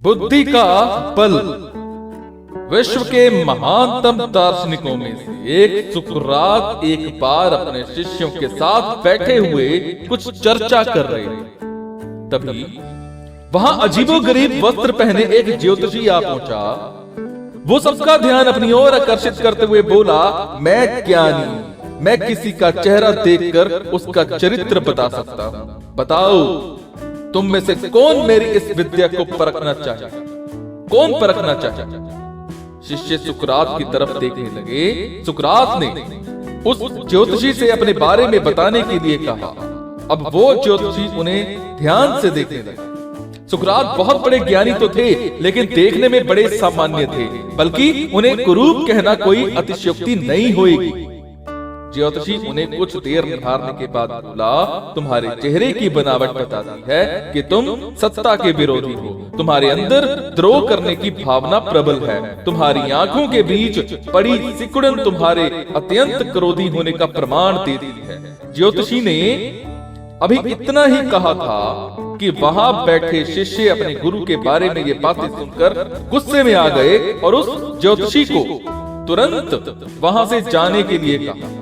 बुद्धि का बल। विश्व के महानतम दार्शनिकों में से एक सुकरात एक बार अपने शिष्यों के साथ बैठे हुए कुछ चर्चा कर रहे थे। तभी वहां अजीबोगरीब वस्त्र पहने एक ज्योतिषी आ पहुंचा। वो सबका ध्यान अपनी ओर आकर्षित करते हुए बोला, मैं ज्ञानी, मैं किसी का चेहरा देखकर उसका चरित्र बता सकता हूं। बताओ, तुम में से कौन मेरी इस विद्या को परखना चाहे? कौन परखना चाहे? शिष्य सुकरात की तरफ देखने लगे। सुकरात ने उस ज्योतिषी से अपने बारे में बताने के लिए कहा। अब वो ज्योतिषी उन्हें ध्यान से देखने लगे। सुकरात बहुत बड़े ज्ञानी तो थे, लेकिन देखने में बड़े सामान्य थे, बल्कि उन्हें कुरूप कहना कोई अतिशयोक्ति नहीं होगी। ज्योतिषी उन्हें कुछ देर निहारने के बाद बोला, तुम्हारे चेहरे की बनावट बताती है कि तुम सत्ता के विरोधी हो। तुम्हारे अंदर द्रोह करने की भावना प्रबल है। तुम्हारी आंखों के बीच पड़ी सिकुड़न तुम्हारे अत्यंत क्रोधी होने का प्रमाण देती है। ज्योतिषी ने अभी इतना ही कहा था कि वहां बैठे शिष्य अपने गुरु के बारे में ये बातें सुनकर गुस्से में आ गए और उस ज्योतिषी को तुरंत वहां से जाने के लिए कहा।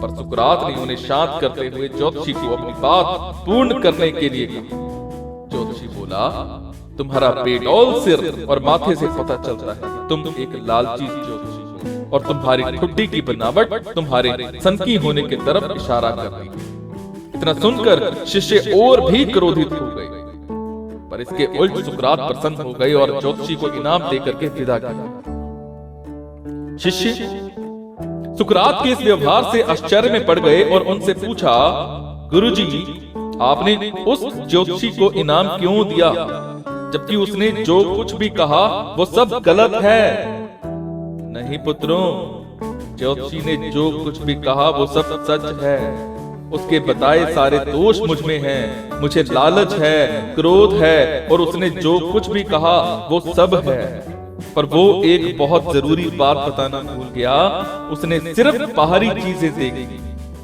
पर सुकरात ने उन्हें शांत करते हुए ज्योतिषी को अपनी बात पूर्ण करने के लिए कहा। ज्योतिषी बोला, तुम्हारा बेडौल सिर और माथे से पता चलता है तुम एक लालची ज्योतिषी हो, और तुम्हारी ठुड्डी की बनावट तुम्हारे सनकी होने की तरफ इशारा कर रही है। इतना सुनकर शिष्य और भी क्रोधित हो गए, पर इसके उल्ट सुकरात प्रसन्न हो गए और ज्योतिषी को इनाम देकर के विदा किया। शिष्य सुकरात के इस व्यवहार से आश्चर्य में पड़ गए और उनसे पूछा, गुरुजी, आपने उस ज्योतिषी को इनाम क्यों दिया, जबकि उसने जो कुछ भी कहा वो सब गलत है? नहीं पुत्रों, ज्योतिषी ने जो कुछ भी कहा वो सब सच है। उसके बताए सारे दोष मुझ में हैं। मुझे लालच है, क्रोध है, और उसने जो कुछ भी कहा वो सब है। पर वो एक बहुत जरूरी बात बताना भूल गया। उसने सिर्फ बाहरी चीजें देखी,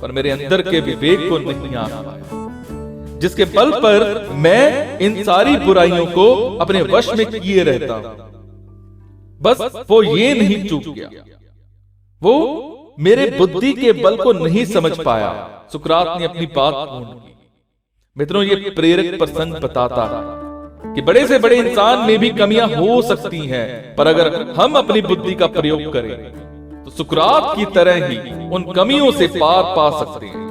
पर मेरे अंदर के विवेक को नहीं आ पाया, जिसके बल पर मैं इन सारी बुराइयों को अपने वश में किए रहता हूं। बस वो ये नहीं चूक गया, वो मेरे बुद्धि के बल को नहीं समझ पाया। सुकरात ने अपनी बात पूर्ण की। मित्रों, ये प्रेरक प्रसंग बताता है कि बड़े से बड़े इंसान में भी कमियां हो सकती हैं, पर अगर हम अपनी बुद्धि का प्रयोग करें तो सुकरात की तरह ही उन कमियों से पार पा सकते हैं।